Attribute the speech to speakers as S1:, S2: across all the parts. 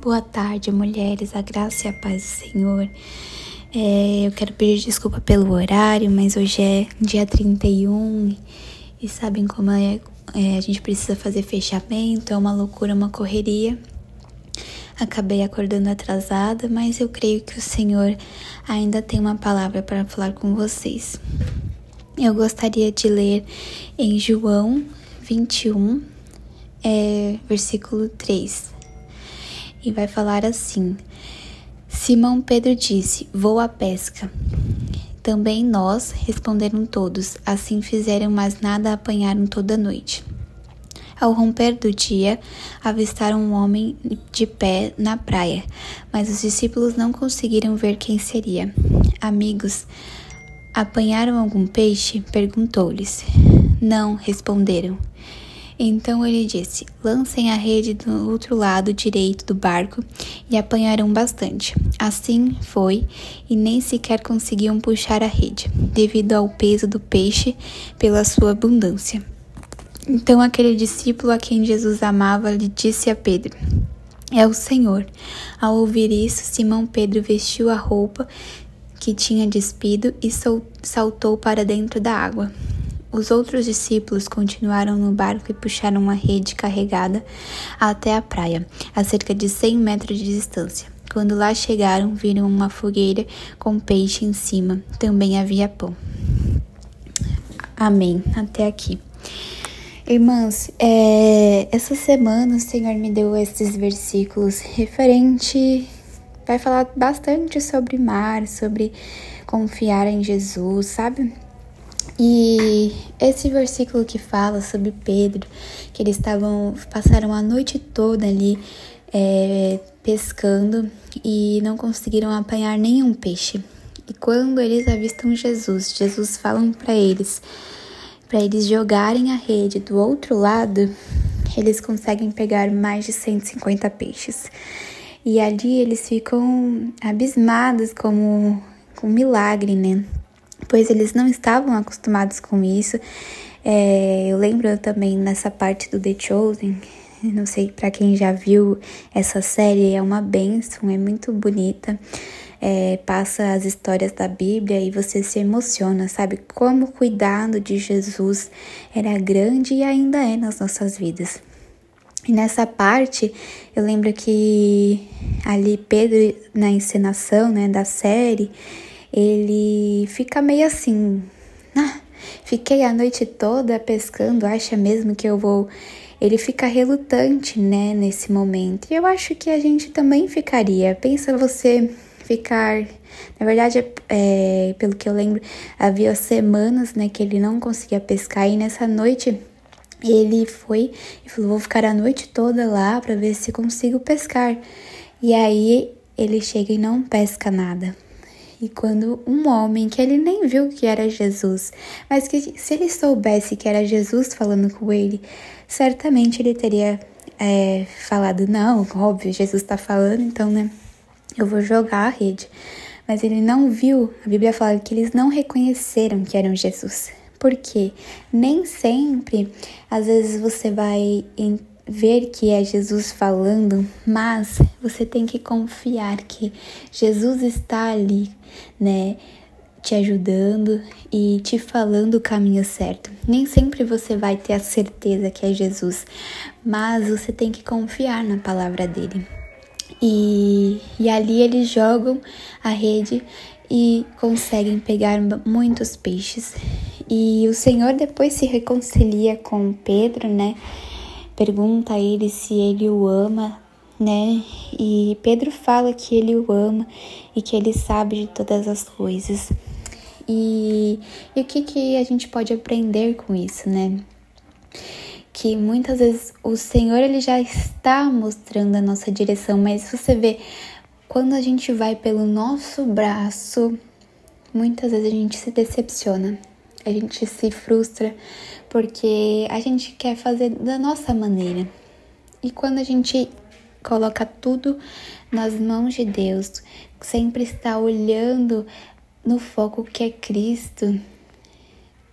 S1: Boa tarde, mulheres, a graça e a paz do Senhor. Eu quero pedir desculpa pelo horário, mas hoje é dia 31 e sabem como a gente precisa fazer fechamento, é uma loucura, uma correria. Acabei acordando atrasada, mas eu creio que o Senhor ainda tem uma palavra para falar com vocês. Eu gostaria de ler em João 21, versículo 3. E vai falar assim: Simão Pedro disse: vou à pesca. Também nós, responderam todos. Assim fizeram, mas nada apanharam toda a noite. Ao romper do dia, avistaram um homem de pé na praia, mas os discípulos não conseguiram ver quem seria. Amigos, apanharam algum peixe? Perguntou-lhes. Não, responderam. Então ele disse: lancem a rede do outro lado direito do barco e apanharão bastante. Assim foi, e nem sequer conseguiam puxar a rede, devido ao peso do peixe pela sua abundância. Então aquele discípulo a quem Jesus amava lhe disse a Pedro: é o Senhor. Ao ouvir isso, Simão Pedro vestiu a roupa que tinha despido e saltou para dentro da água. Os outros discípulos continuaram no barco e puxaram uma rede carregada até a praia, a cerca de 100 metros de distância. Quando lá chegaram, viram uma fogueira com peixe em cima. Também havia pão. Amém. Até aqui. Irmãs, essa semana o Senhor me deu esses versículos referente. Vai falar bastante sobre mar, sobre confiar em Jesus, sabe? E esse versículo que fala sobre Pedro, que eles passaram a noite toda ali pescando e não conseguiram apanhar nenhum peixe. E quando eles avistam Jesus falam para eles jogarem a rede do outro lado, eles conseguem pegar mais de 150 peixes. E ali eles ficam abismados com um milagre, né? Pois eles não estavam acostumados com isso. Eu lembro também nessa parte do The Chosen, não sei para quem já viu essa série, é uma bênção, é muito bonita. Passa as histórias da Bíblia e você se emociona, sabe? Como o cuidado de Jesus era grande e ainda é nas nossas vidas. E nessa parte, eu lembro que ali Pedro, na encenação, né, da série, ele fica meio assim, fiquei a noite toda pescando, acha mesmo que eu vou... Ele fica relutante, né, nesse momento. E eu acho que a gente também ficaria. Pensa você ficar... Na verdade, pelo que eu lembro, havia semanas, né, que ele não conseguia pescar. E nessa noite, ele foi e falou, vou ficar a noite toda lá para ver se consigo pescar. E aí, ele chega e não pesca nada. E quando um homem que ele nem viu que era Jesus, mas que se ele soubesse que era Jesus falando com ele, certamente ele teria falado, não, óbvio, Jesus está falando, então, né, eu vou jogar a rede. Mas ele não viu, a Bíblia fala que eles não reconheceram que eram Jesus. Por quê? Nem sempre, às vezes você vai ver que é Jesus falando, mas você tem que confiar que Jesus está ali, né, te ajudando e te falando o caminho certo. Nem sempre você vai ter a certeza que é Jesus, mas você tem que confiar na palavra dele. E ali eles jogam a rede e conseguem pegar muitos peixes. E o Senhor depois se reconcilia com Pedro, né? Pergunta a ele se ele o ama, né? E Pedro fala que ele o ama e que ele sabe de todas as coisas. E o que a gente pode aprender com isso, né? Que muitas vezes o Senhor ele já está mostrando a nossa direção, mas você vê, quando a gente vai pelo nosso braço, muitas vezes a gente se decepciona. A gente se frustra porque a gente quer fazer da nossa maneira. E quando a gente coloca tudo nas mãos de Deus, sempre está olhando no foco que é Cristo,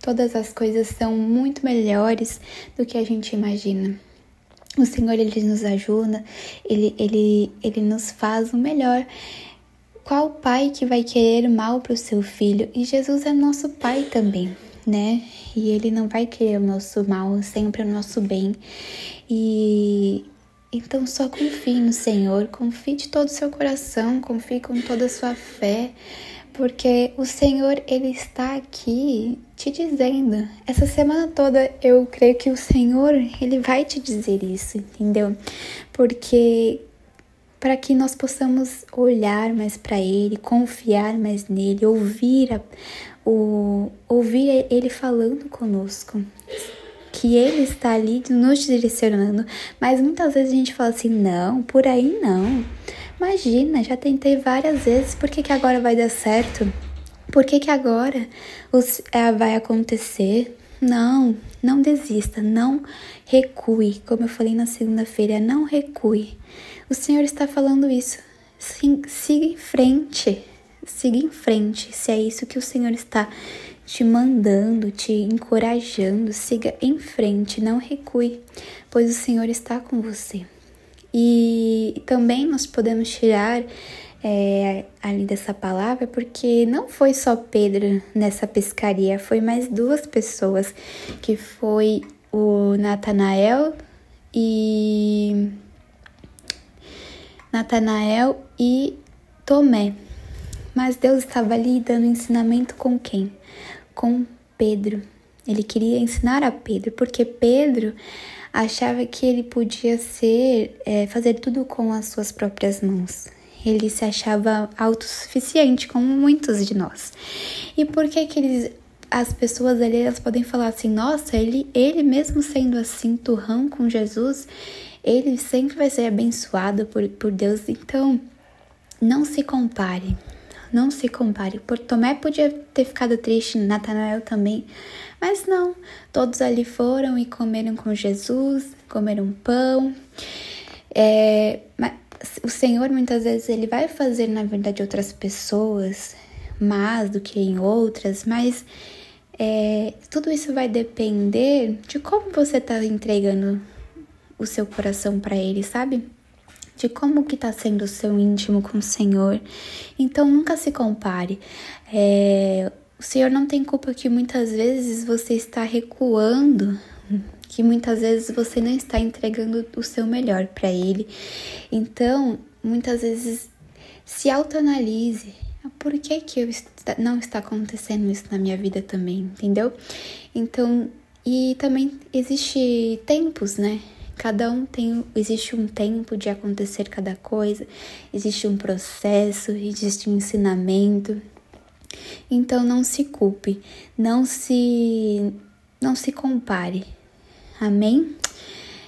S1: todas as coisas são muito melhores do que a gente imagina. O Senhor, Ele nos ajuda, Ele nos faz o melhor. Qual pai que vai querer mal para o seu filho? E Jesus é nosso pai também, né? E Ele não vai querer o nosso mal, sempre o nosso bem. E então só confie no Senhor, confie de todo o seu coração, confie com toda a sua fé, porque o Senhor, Ele está aqui te dizendo. Essa semana toda eu creio que o Senhor, Ele vai te dizer isso, entendeu? Porque para que nós possamos olhar mais para Ele, confiar mais nele, ouvir Ele falando conosco, que Ele está ali nos direcionando, mas muitas vezes a gente fala assim, não, por aí não. Imagina, já tentei várias vezes, por que agora vai dar certo? Por que agora vai acontecer? Não desista, não recue. Como eu falei na segunda-feira, não recue. O Senhor está falando isso. Sim, siga em frente. Siga em frente. Se é isso que o Senhor está te mandando, te encorajando, siga em frente, não recue, pois o Senhor está com você. E também nós podemos tirar ali dessa palavra, porque não foi só Pedro nessa pescaria, foi mais 2 pessoas, que foi o Natanael e Tomé. Mas Deus estava ali dando ensinamento com quem? Com Pedro. Ele queria ensinar a Pedro, porque Pedro achava que ele podia fazer tudo com as suas próprias mãos. Ele se achava autossuficiente, como muitos de nós. E por que as pessoas ali, elas podem falar assim, nossa, ele mesmo sendo assim, turrão com Jesus, ele sempre vai ser abençoado por Deus. Então, não se compare. Não se compare. Tomé podia ter ficado triste, Natanael também, mas não. Todos ali foram e comeram com Jesus, comeram pão. Mas o Senhor, muitas vezes, Ele vai fazer, na verdade, outras pessoas mais do que em outras, mas tudo isso vai depender de como você está entregando o seu coração para Ele, sabe? De como que está sendo o seu íntimo com o Senhor. Então, nunca se compare. O Senhor não tem culpa que muitas vezes você está recuando, que muitas vezes você não está entregando o seu melhor para Ele. Então, muitas vezes, se autoanalise. Por que não está acontecendo isso na minha vida também, entendeu? Então, e também existe tempos, né? Existe um tempo de acontecer cada coisa, existe um processo, existe um ensinamento. Então não se culpe, não se compare. Amém?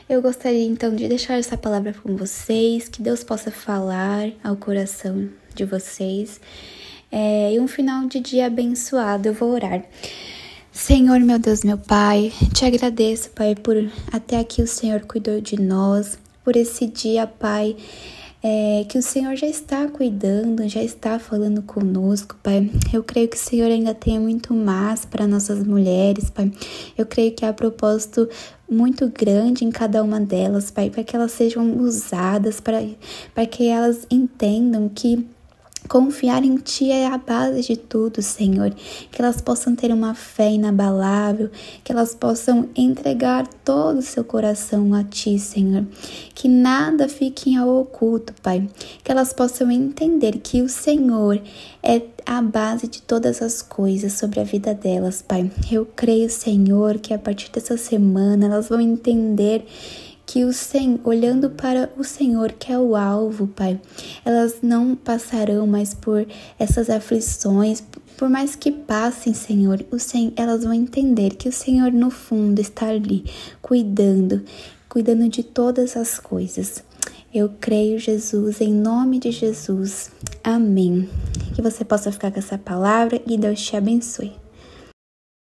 S1: Eu gostaria então de deixar essa palavra com vocês, que Deus possa falar ao coração de vocês. E um final de dia abençoado. Eu vou orar. Senhor, meu Deus, meu Pai, te agradeço, Pai, por até aqui o Senhor cuidou de nós, por esse dia, Pai, que o Senhor já está cuidando, já está falando conosco, Pai. Eu creio que o Senhor ainda tem muito mais para nossas mulheres, Pai. Eu creio que há propósito muito grande em cada uma delas, Pai, para que elas sejam usadas, para que elas entendam que confiar em Ti é a base de tudo, Senhor. Que elas possam ter uma fé inabalável, que elas possam entregar todo o seu coração a Ti, Senhor. Que nada fique ao oculto, Pai. Que elas possam entender que o Senhor é a base de todas as coisas sobre a vida delas, Pai. Eu creio, Senhor, que a partir dessa semana elas vão entender que olhando para o Senhor, que é o alvo, Pai, elas não passarão mais por essas aflições, por mais que passem, Senhor, elas vão entender que o Senhor no fundo está ali, cuidando de todas as coisas. Eu creio, Jesus, em nome de Jesus. Amém. Que você possa ficar com essa palavra e Deus te abençoe.